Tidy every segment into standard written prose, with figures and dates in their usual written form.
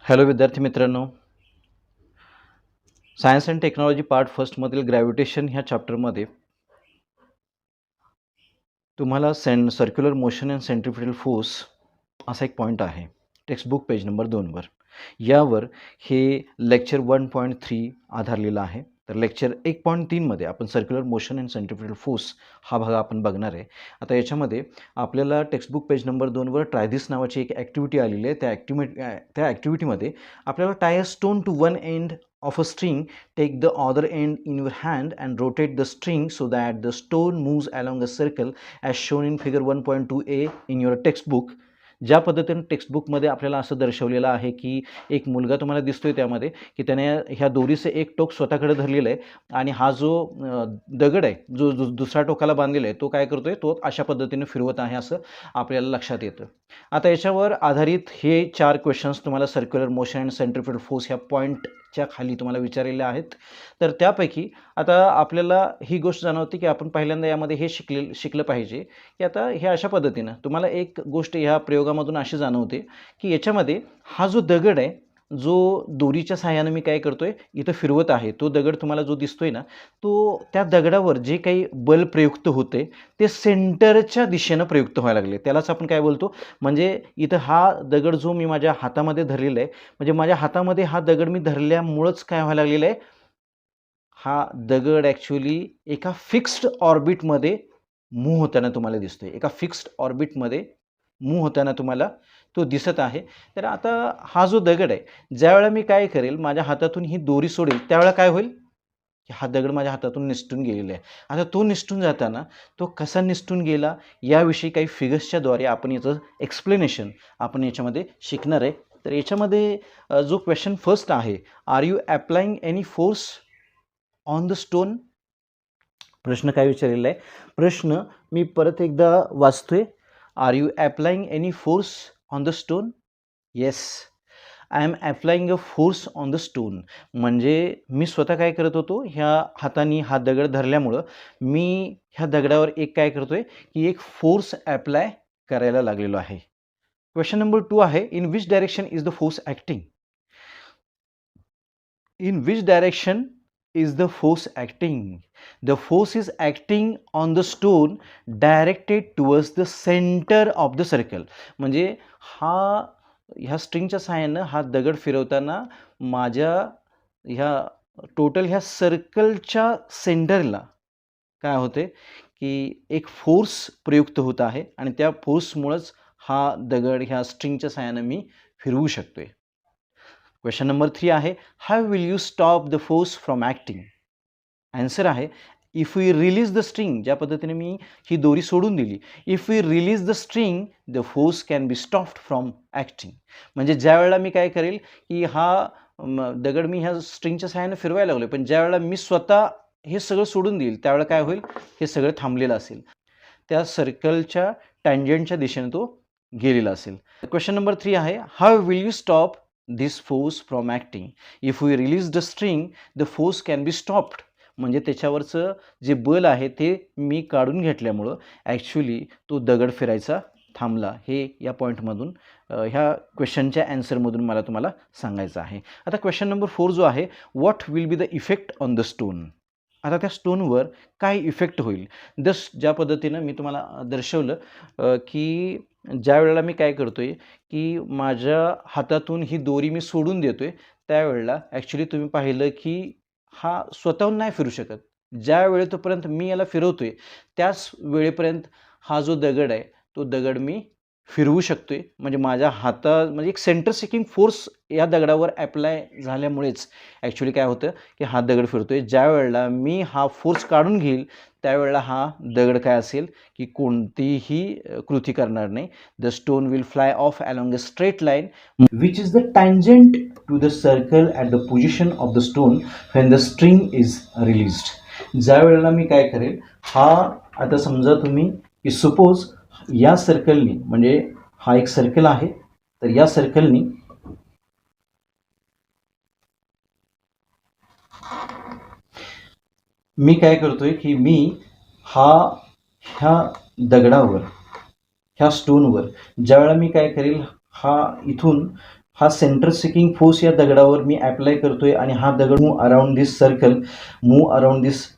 Hello विद्यार्थी मित्रांनो, science and technology part फर्स्टमधील ग्रॅव्हिटेशन ह्या चॅप्टरमध्ये तुम्हाला circular motion and centrifugal force असा एक पॉईंट आहे टेक्स्टबुक पेज नंबर 2वर. यावर हे लेक्चर 1.3 आधारलेलं आहे. तर लेक्चर 1.3मध्ये आपण circular motion and centrifugal force हा भाग आपण बघणार आहे. आता याच्यामध्ये आपल्याला टेक्स्टबुक पेज नंबर 2वर ट्राय दिस नावाची एक ॲक्टिव्हिटी आलेली आहे. त्या ॲक्टिव्हिटीमध्ये आपल्याला tie a stone to one end of a string, take the other end in your hand and rotate the string so that the stone moves along a circle as shown in figure 1.2a in your textbook. ज्या पद्धतीने टेक्स्टबुकमध्ये आपल्याला असं दर्शवलेलं आहे की एक मुलगा तुम्हाला दिसतोय त्यामध्ये की त्याने ह्या दोरीचं एक टोक स्वतःकडे धरलेलं आहे आणि हा जो दगड आहे जो दुसऱ्या टोकाला बांधलेला आहे तो काय करतोय, तो अशा पद्धतीने फिरवत आहे असं आपल्याला लक्षात येतं. आता याच्यावर आधारित हे 4 क्वेश्चन्स तुम्हाला circular motion and centrifugal force ह्या पॉईंटच्या खाली तुम्हाला विचारलेले आहेत. तर त्यापैकी आता आपल्याला ही गोष्ट जाणवते की आपण पहिल्यांदा यामध्ये हे शिकलं पाहिजे की आता हे अशा पद्धतीनं तुम्हाला एक गोष्ट ह्या प्रयोगामधून अशी जाणवते की याच्यामध्ये हा जो दगड आहे जो दोरीच्या सहाय्याने मी काय करतोय इथं फिरवत आहे, तो दगड तुम्हाला जो दिसतोय ना, तो त्या दगडावर जे काही बल प्रयुक्त होते ते सेंटरच्या दिशेनं प्रयुक्त व्हायला लागले. त्यालाच आपण काय बोलतो, म्हणजे इथं हा दगड जो मी माझ्या हातामध्ये धरलेला आहे, म्हणजे माझ्या हातामध्ये हा दगड मी धरल्यामुळंच काय व्हायला लागलेलं आहे, हा दगड ॲक्च्युली एका फिक्स्ड ऑर्बिटमध्ये मूव्ह होताना तुम्हाला दिसतोय. एका फिक्स्ड ऑर्बिटमध्ये मूव्ह होताना तुम्हाला तो दिसत आहे. तर आता हा जो दगड आहे, ज्यावेळेला मी काय करेल, माझ्या हातातून ही दोरी सोडेल त्यावेळेला काय होईल, की हा दगड माझ्या हातातून निसटून गेलेला आहे. आता तो निसटून जाताना तो कसा निसटून गेला याविषयी काही फिगर्सच्या द्वारे आपण याचं एक्सप्लेनेशन आपण याच्यामध्ये शिकणार आहे. तर याच्यामध्ये जो क्वेश्चन फर्स्ट आहे, are you applying any force on the stone. प्रश्न काय विचारलेला आहे, प्रश्न मी परत एकदा वाचतोय. Are you applying any force on the stone. Yes, I am applying a force on the stone. म्हणजे मी स्वतः काय करत होतो, ह्या हाताने हा दगड धरल्यामुळं मी ह्या दगडावर एक काय करतोय की एक फोर्स अप्लाय करायला लागलेलो आहे. क्वेश्चन नंबर 2 आहे, in which direction is the force acting. In which direction is the force acting. The force is acting on the stone directed towards the center of the circle. म्हणजे ह्या स्ट्रिंगच्या सहाय्यानं हा दगड फिरवताना माझ्या ह्या टोटल ह्या सर्कलच्या सेंटरला काय होते की एक फोर्स प्रयुक्त होत आहे आणि त्या फोर्समुळंच हा दगड ह्या स्ट्रिंगच्या सहाय्यानं मी फिरवू शकतोय. क्वेश्चन नंबर 3 आहे, how will you stop the force from acting. Answer आहे, if we release the string. ज्या पद्धतीने मी ही दोरी सोडून दिली, if we release the string the force can be stopped from acting. म्हणजे ज्या वेळेला मी काय करेल की हा दगड मी ह्या स्ट्रिंगच्या सहाय्याने फिरवायला लागलो, पण ज्या वेळेला मी स्वतः हे सगळं सोडून देईल त्यावेळेला काय होईल, हे सगळं थांबलेलं असेल, त्या सर्कलच्या टँजंटच्या दिशेने तो गेलेला असेल. क्वेश्चन नंबर 3 आहे, how will you stop this force from acting. If we release the string, the force can be stopped. म्हणजे त्याच्यावरचं जे बल आहे ते मी काढून घेतल्यामुळं ॲक्च्युली तो दगड फिरायचा थांबला. हे या पॉईंटमधून ह्या क्वेश्चनच्या ॲन्सरमधून मला तुम्हाला सांगायचं आहे. आता क्वेश्चन नंबर 4 जो आहे, what will be the effect on the stone. आता त्या स्टोनवर काय इफेक्ट होईल. ज्या पद्धतीनं मी तुम्हाला दर्शवलं की ज्या वेळेला मी काय करतोय की माझ्या हातातून ही दोरी मी सोडून देतोय त्यावेळेला ॲक्च्युली तुम्ही पाहिलं की हा स्वतःहून नाही फिरू शकत. ज्या वेळेपर्यंत मी याला फिरवतोय त्याच वेळेपर्यंत हा जो दगड आहे तो दगड मी फिरवू शकतोय. म्हणजे माझ्या म्हणजे एक सेंटर सिकिंग फोर्स या दगडावर अप्लाय झाल्यामुळेच ॲक्च्युली काय होतं की हा दगड फिरतोय. ज्या वेळेला मी हा फोर्स काढून घेईल त्यावेळेला हा दगड काय असेल की कोणतीही कृती करणार नाही. The stone will fly off along a straight line which is the tangent to the circle at the position of the stone when the string is released. ज्या वेळेला मी काय करेल, हा आता समजा तुम्ही की सपोज या सर्कलनी, म्हणजे हा एक सर्कल आहे, तर या सर्कलनी मी काय करतोय की मी ह्या दगडावर, ह्या स्टोनवर ज्यावेळेला मी काय करेल, हा इथून हा सेंटर सिकिंग फोर्स या दगडावर मी अप्लाय करतोय आणि हा दगड मूव्ह अराउंड दिस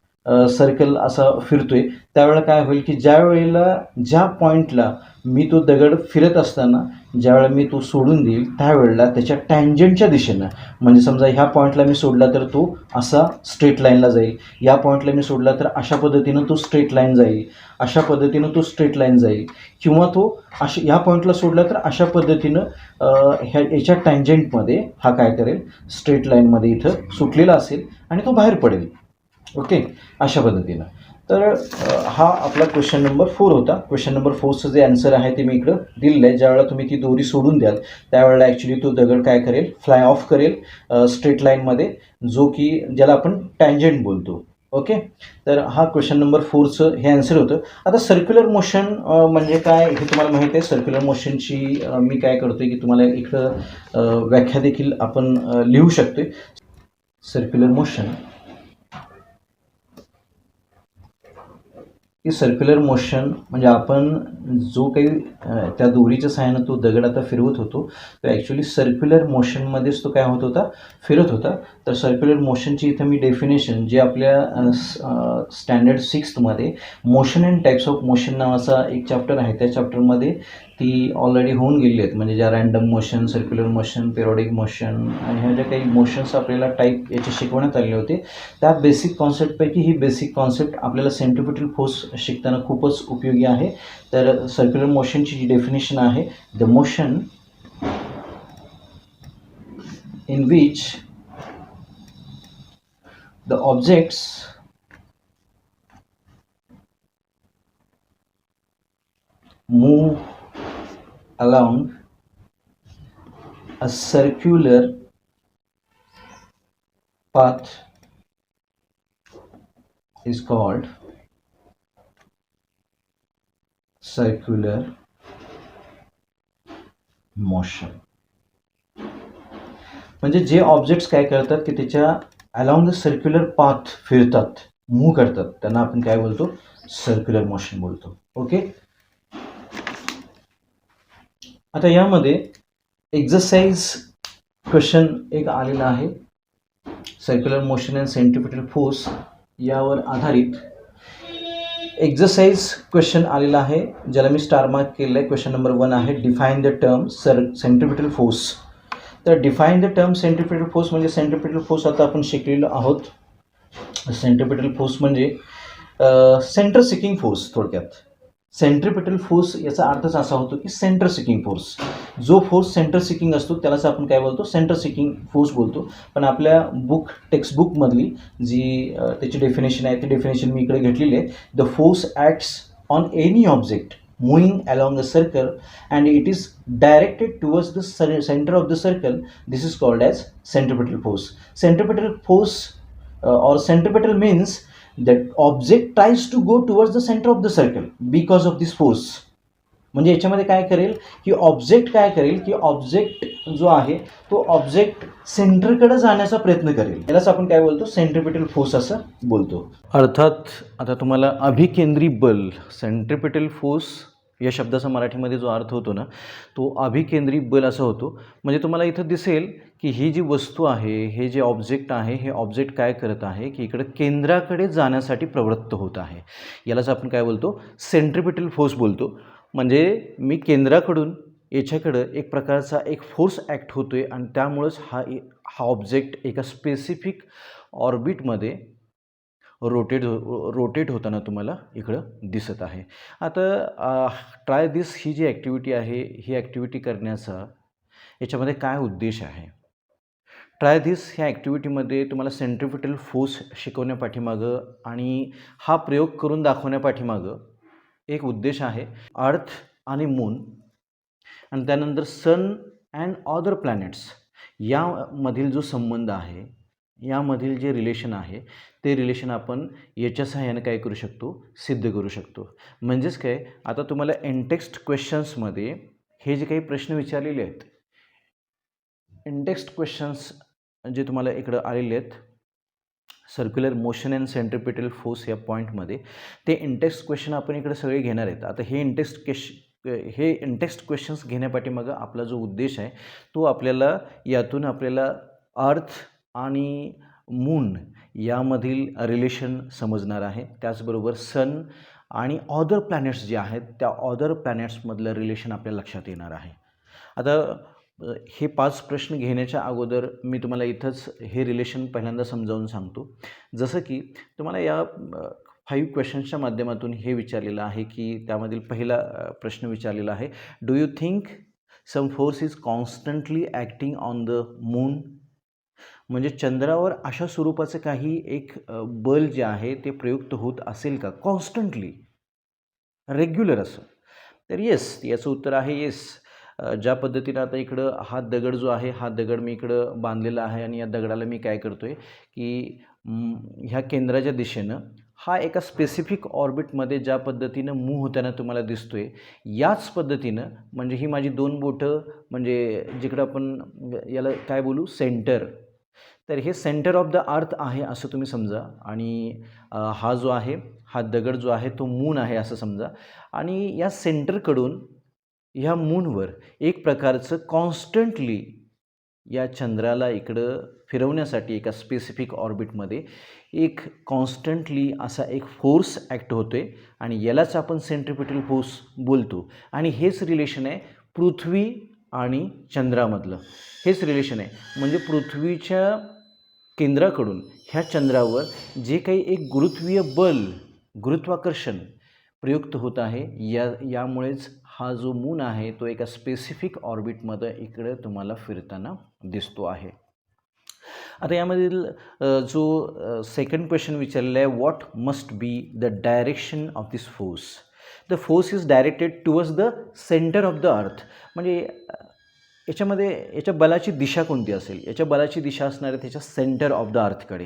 सर्कल असा फिरतोय. त्यावेळेला काय होईल की ज्या पॉईंटला मी तो दगड फिरत असताना ज्यावेळेला मी तो सोडून देईल त्यावेळेला त्याच्या टँजंटच्या दिशेनं, म्हणजे समजा ह्या पॉईंटला मी सोडला तर तो असा स्ट्रेट लाईनला जाईल, या पॉईंटला मी सोडला तर अशा पद्धतीनं तो स्ट्रेट लाईन जाईल, अशा पद्धतीनं तो स्ट्रेट लाईन जाईल, किंवा तो ह्या पॉईंटला सोडला तर अशा पद्धतीनं याच्या टँजंटमध्ये हा काय करेल, स्ट्रेट लाईनमध्ये इथं सुटलेला असेल आणि तो बाहेर पडेल. ओके, अशा पद्धतीनं. तर हा आपला क्वेश्चन नंबर 4 होता. क्वेश्चन नंबर 4चं जे आन्सर आहे ते मी इकडं दिलेलं आहे. ज्यावेळेला तुम्ही ती दोरी सोडून द्याल त्यावेळेला ॲक्च्युली तो दगड काय करेल, फ्लाय ऑफ करेल स्ट्रेट लाईनमध्ये, जो की ज्याला आपण टँजंट बोलतो. ओके, तर हा क्वेश्चन नंबर 4चं हे आन्सर होतं. आता सर्क्युलर मोशन म्हणजे काय हे तुम्हाला माहीत आहे. सर्क्युलर मोशनची मी काय करतोय की तुम्हाला इकडं व्याख्या देखील आपण लिहू शकतोय. सर्क्युलर मोशन की सर्क्युलर मोशन म्हणजे आपण जो काही त्या दोरीच्या सहाय्यानं तो दगड आता फिरवत होतो, तो ॲक्च्युली सर्क्युलर मोशनमध्येच तो काय होत होता, फिरत होता. तर सर्क्युलर मोशनची इथं मी डेफिनेशन जे आपल्या स्टँडर्ड 6मध्ये motion and types of motion नावाचा एक चॅप्टर आहे, त्या चॅप्टरमध्ये ती ऑलरेडी होऊन गेलेली आहेत. म्हणजे ज्या random motion, circular motion, periodic motion आणि ह्या ज्या काही मोशन्स आपल्याला टाईप याचे शिकवण्यात आले होते, त्या बेसिक कॉन्सेप्टपैकी ही बेसिक कॉन्सेप्ट आपल्याला सेंट्रिपिटल फोर्स शिकताना खूपच उपयोगी आहे. तर सर्क्युलर मोशनची जी डेफिनेशन आहे, the motion in which the objects move along a circular path is called circular motion. म्हणजे जे ऑब्जेक्ट्स काय करतात की त्याच्या अलॉंग द सर्क्युलर पाथ फिरतात, मूव्ह करतात, त्यांना आपण काय बोलतो, सर्क्युलर मोशन बोलतो. ओके, आता यामध्ये एक्झरसाइज क्वेश्चन एक आलेला आहे. Circular motion and centripetal force यावर आधारित एक्झरसाइज क्वेश्चन आलेला आहे, ज्याला मी स्टार मार्क केलेला आहे. क्वेश्चन नंबर 1 आहे, define the term centripetal force. तर define the term centripetal force म्हणजे सेंट्रिपिटल फोर्स आता आपण शिकलेलो आहोत. सेंट्रिपिटल फोर्स म्हणजे सेंटर सिकिंग फोर्स. थोडक्यात सेंट्रिपिटल फोर्स याचा अर्थच असा होतो की सेंटर सिकिंग फोर्स. जो फोर्स सेंटर सिकिंग असतो त्यालाच आपण काय बोलतो, सेंटर सिकिंग फोर्स बोलतो. पण आपल्या टेक्स्टबुकमधली जी त्याची डेफिनेशन आहे ती डेफिनेशन मी इकडे घेतलेली आहे. The force acts on any object moving along a circle and it is directed towards the center of the circle. This is called as centripetal force. Centripetal force or centripetal means that object tries to go towards the center of the circle because of this force. म्हणजे याच्यामध्ये काय करेल की object काय करेल की object जो आहे तो ऑब्जेक्ट सेंटरकडे जाण्याचा प्रयत्न करेल. यालाच आपण काय बोलतो, सेंट्रिपिटल फोर्स असं बोलतो. अर्थात आता तुम्हाला अभिकेंद्री बल, सेंट्रिपिटल फोर्स या शब्दाचा मराठीमध्ये जो अर्थ होतो ना, तो अभिकेंद्री बल असा होतो. म्हणजे तुम्हाला इथं दिसेल की ही जी वस्तू आहे, हे जे ऑब्जेक्ट आहे, हे ऑब्जेक्ट काय करत आहे की इकडे केंद्राकडे जाण्यासाठी प्रवृत्त होत आहे. यालाच आपण काय बोलतो, सेंट्रिपिटल फोर्स बोलतो. म्हणजे मी केंद्राकडून याच्याकडं एक प्रकारचा एक फोर्स ॲक्ट होतो आहे आणि त्यामुळंच हा ऑब्जेक्ट एका स्पेसिफिक ऑर्बिटमध्ये रोटेट होताना तुम्हाला इकडं दिसत आहे. आता try this he G activity आहे, ही ॲक्टिव्हिटी करण्याचा याच्यामध्ये काय उद्देश आहे. ट्राय दिस ह्या ॲक्टिव्हिटीमध्ये तुम्हाला सेंट्रिपिटल फोर्स शिकवण्यापाठीमागं आणि हा प्रयोग करून दाखवण्यापाठीमागं एक उद्देश आहे. अर्थ आणि मून आणि त्यानंतर सन अँड अदर प्लॅनेट्स यामधील जो संबंध आहे, यामधील जे रिलेशन आहे ते रिलेशन आपण याच्या सहाय्याने काय करू शकतो, सिद्ध करू शकतो. म्हणजेच काय, आता तुम्हाला इनटेक्स्ट क्वेश्चन्समध्ये हे जे काही प्रश्न विचारलेले आहेत, इनटेक्स्ट क्वेश्चन्स जे तुम्हाला इकडं आलेले आहेत circular motion and centripetal force या पॉईंटमध्ये, ते इनटेक्स्ट क्वेश्चन आपण इकडे सगळे घेणार आहेत. आता हे इनटेक्स्ट हे टेक्स्ट क्वेश्चन्स घेण्यापाठीमागं आपला जो उद्देश आहे तो आपल्याला यातून आपल्याला अर्थ आणि मून यामधील रिलेशन समजणार आहे. त्याचबरोबर सन आणि अदर प्लॅनेट्स जे आहेत त्या अदर प्लॅनेट्समधलं रिलेशन आपल्या लक्षात येणार आहे. आता हे 5 प्रश्न घेण्याच्या अगोदर मी तुम्हाला इथंच हे रिलेशन पहिल्यांदा समजावून सांगतो. जसं की तुम्हाला या 5 क्वेश्चन्सच्या माध्यमातून हे विचारलेलं आहे की त्यामधील पहिला प्रश्न विचारलेला आहे, do you think some force is constantly acting on the moon? म्हणजे चंद्रावर अशा स्वरूपाचं काही एक बल जे आहे ते प्रयुक्त होत असेल का कॉन्स्टंटली, रेग्युलर असं? तर येस, याचं उत्तर आहे येस. ज्या पद्धतीनं आता इकडं हा दगड जो आहे, हा दगड मी इकडं बांधलेला आहे आणि या दगडाला मी काय करतो आहे की ह्या केंद्राच्या दिशेनं हा एका स्पेसिफिक ऑर्बिटमध्ये ज्या पद्धतीनं मूव्ह होताना तुम्हाला दिसतो आहे, याच पद्धतीनं म्हणजे ही माझी 2 बोटं म्हणजे जिकडं आपण याला काय बोलू सेंटर, तर हे सेंटर ऑफ द अर्थ आहे असं तुम्ही समजा. आणि हा जो आहे हा दगड जो आहे तो मून आहे असं समजा. आणि या सेंटरकडून ह्या मूनवर एक प्रकारचं कॉन्स्टंटली या चंद्राला इकडं फिरवण्यासाठी एका स्पेसिफिक ऑर्बिटमध्ये एक कॉन्स्टंटली असा एक फोर्स ॲक्ट होतो आहे आणि यालाच आपण सेंट्रिपिटल फोर्स बोलतो. आणि हेच रिलेशन आहे पृथ्वी आणि चंद्रामधलं, हेच रिलेशन आहे. म्हणजे पृथ्वीच्या केंद्राकडून ह्या चंद्रावर जे काही एक गुरुत्वीय बल, गुरुत्वाकर्षण प्रयुक्त होत आहे, यामुळेच हा जो मून आहे तो एका स्पेसिफिक ऑर्बिटमध्ये इकडे तुम्हाला फिरताना दिसतो आहे. आता यामधील जो सेकंड क्वेश्चन विचारलेला आहे, what must be the direction of this force? The force is directed towards the centre of the earth. म्हणजे याच्यामध्ये याच्या बलाची दिशा कोणती असेल? याच्या बलाची दिशा असणार आहे त्याच्या सेंटर ऑफ द अर्थकडे.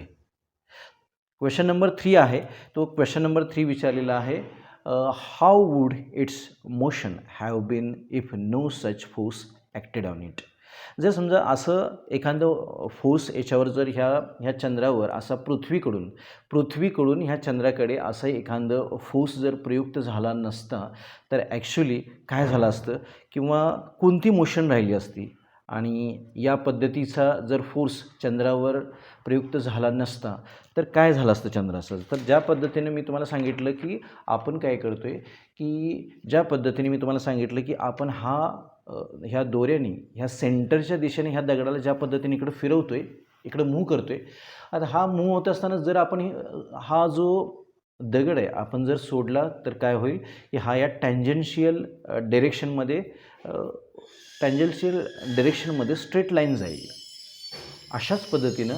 क्वेश्चन नंबर 3 आहे, तो क्वेश्चन नंबर 3 विचारलेला आहे, how would its motion have been if no such force acted on it? जर समजा असं एखादं फोर्स याच्यावर जर ह्या चंद्रावर असा पृथ्वीकडून ह्या चंद्राकडे असं एखादं फोर्स जर प्रयुक्त झाला नसता तर ॲक्च्युली काय झालं असतं किंवा कोणती मोशन राहिली असती आणि या पद्धतीचा जर फोर्स चंद्रावर प्रयुक्त झाला नसता तर काय झालं असतं चंद्राचं? तर ज्या पद्धतीने मी तुम्हाला सांगितलं की आपण काय करतो आहे की ज्या पद्धतीने मी तुम्हाला सांगितलं की आपण ह्या दोऱ्याने ह्या सेंटरच्या दिशेने ह्या दगडाला ज्या पद्धतीने इकडं फिरवतो आहे, इकडं मूव्ह करतो आहे. आता हा मूव्ह होत असताना जर आपण हा जो दगड आहे आपण जर सोडला तर काय होईल की हा या टँजन्शियल डिरेक्शनमध्ये स्ट्रेट लाईन जाईल. अशाच पद्धतीनं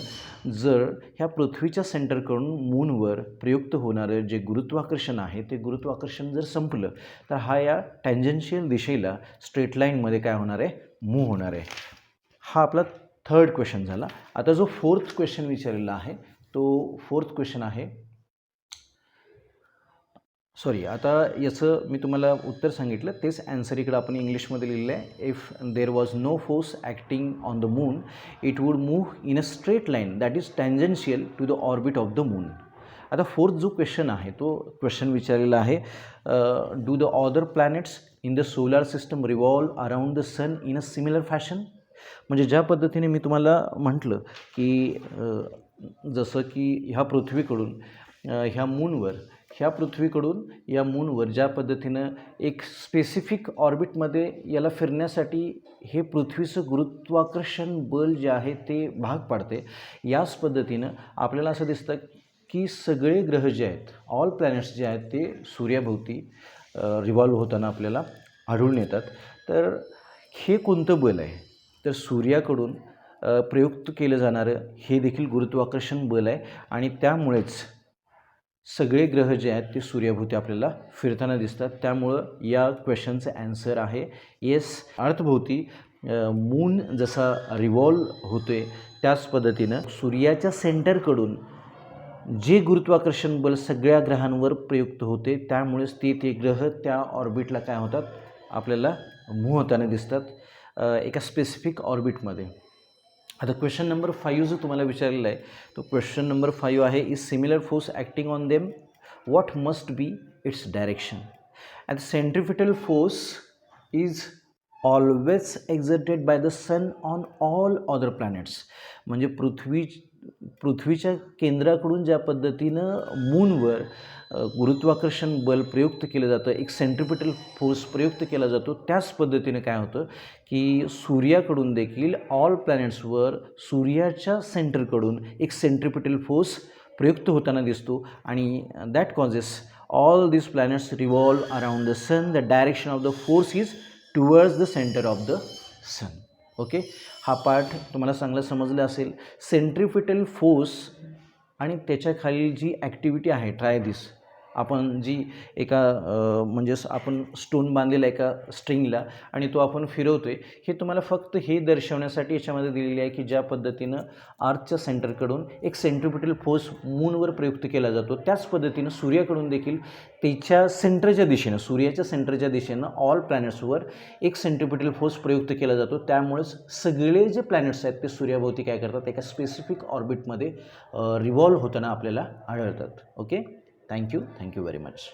जर ह्या पृथ्वीच्या सेंटरकडून मूनवर प्रयुक्त होणारं जे गुरुत्वाकर्षण आहे ते गुरुत्वाकर्षण जर संपलं तर हा या टँजन्शियल दिशेला स्ट्रेट लाईनमध्ये काय होणार आहे, मूव्ह होणार आहे. हा आपला थर्ड क्वेश्चन झाला. आता जो फोर्थ क्वेश्चन विचारलेला आहे तो फोर्थ क्वेश्चन आहे, आता याचं मी तुम्हाला उत्तर सांगितलं तेच ॲन्सर इकडं आपण इंग्लिशमध्ये लिहिलं आहे. If there was no force acting on the moon it would move in a straight line that is tangential to the orbit of the moon. आता फोर्थ जो क्वेश्चन आहे तो क्वेश्चन विचारलेला आहे, do the other planets in the solar system revolve around the sun in a similar fashion? म्हणजे ज्या पद्धतीने मी तुम्हाला म्हटलं की जसं की ह्या पृथ्वीकडून ह्या पृथ्वीकडून या मूनवर ज्या पद्धतीनं एक स्पेसिफिक ऑर्बिटमध्ये याला फिरण्यासाठी हे पृथ्वीचं गुरुत्वाकर्षण बल जे आहे ते भाग पाडते, याच पद्धतीनं आपल्याला असं दिसतं की सगळे ग्रह जे आहेत, ऑल प्लॅनेट्स जे आहेत ते सूर्याभोवती रिव्हॉल्व होताना आपल्याला आढळून येतात. तर हे कोणतं बल आहे? तर सूर्याकडून प्रयुक्त केलं जाणारं हे देखील गुरुत्वाकर्षण बल आहे आणि त्यामुळेच सगळे ग्रह जे आहेत ते सूर्याभोवती आपल्याला फिरताना दिसतात. त्यामुळं या क्वेश्चनचं ॲन्सर आहे येस. अर्थभोवती मून जसा रिव्हॉल्व होतो आहे त्याच पद्धतीनं सूर्याच्या सेंटरकडून जे गुरुत्वाकर्षण बल सगळ्या ग्रहांवर प्रयुक्त होते त्यामुळेच ते ग्रह त्या ऑर्बिटला काय होतात, आपल्याला मूव्ह होताना दिसतात एका स्पेसिफिक ऑर्बिटमध्ये. आता क्वेश्चन नंबर 5 जो तुम्हाला विचारलेला आहे तो क्वेश्चन नंबर 5 आहे, is similar force acting on them, what must be its direction? At centripetal force is always exerted by the sun on all other planets. म्हणजे पृथ्वीच्या केंद्राकडून ज्या पद्धतीनं मूनवर गुरुत्वाकर्षण बल प्रयुक्त केलं जातं, एक सेंट्रिपिटल फोर्स प्रयुक्त केला जातो, त्याच पद्धतीने काय होतं की सूर्याकडून देखील ऑल प्लॅनेट्सवर सूर्याच्या सेंटरकडून एक सेंट्रिपिटल फोर्स प्रयुक्त होताना दिसतो आणि that causes all this planets revolve around the sun. The direction of the force is towards the centre of the sun. Okay, हा पार्ट तुम्हाला चांगलं समजलं असेल. सेंट्रिपिटल फोर्स आणि त्याच्याखाली जी ॲक्टिव्हिटी आहे, ट्राय दिस, आपण जी एका म्हणजे आपण स्टोन बांधलेला एका स्ट्रिंगला आणि तो आपण फिरवतोय, हे तुम्हाला फक्त हे दर्शवण्यासाठी याच्यामध्ये दिलेली आहे की ज्या पद्धतीनं अर्थच्या सेंटरकडून एक सेंट्रिपिटल फोर्स मूनवर प्रयुक्त केला जातो, त्याच पद्धतीनं सूर्याकडून देखील त्याच्या सेंटरच्या दिशेनं, सूर्याच्या सेंटरच्या दिशेनं ऑल प्लॅनेट्सवर एक सेंट्रिपिटल फोर्स प्रयुक्त केला जातो. त्यामुळेच सगळे जे प्लॅनेट्स आहेत ते सूर्याभोवती काय करतात, एका स्पेसिफिक ऑर्बिटमध्ये रिव्हॉल्व होताना आपल्याला आढळतात. Okay, thank you very much.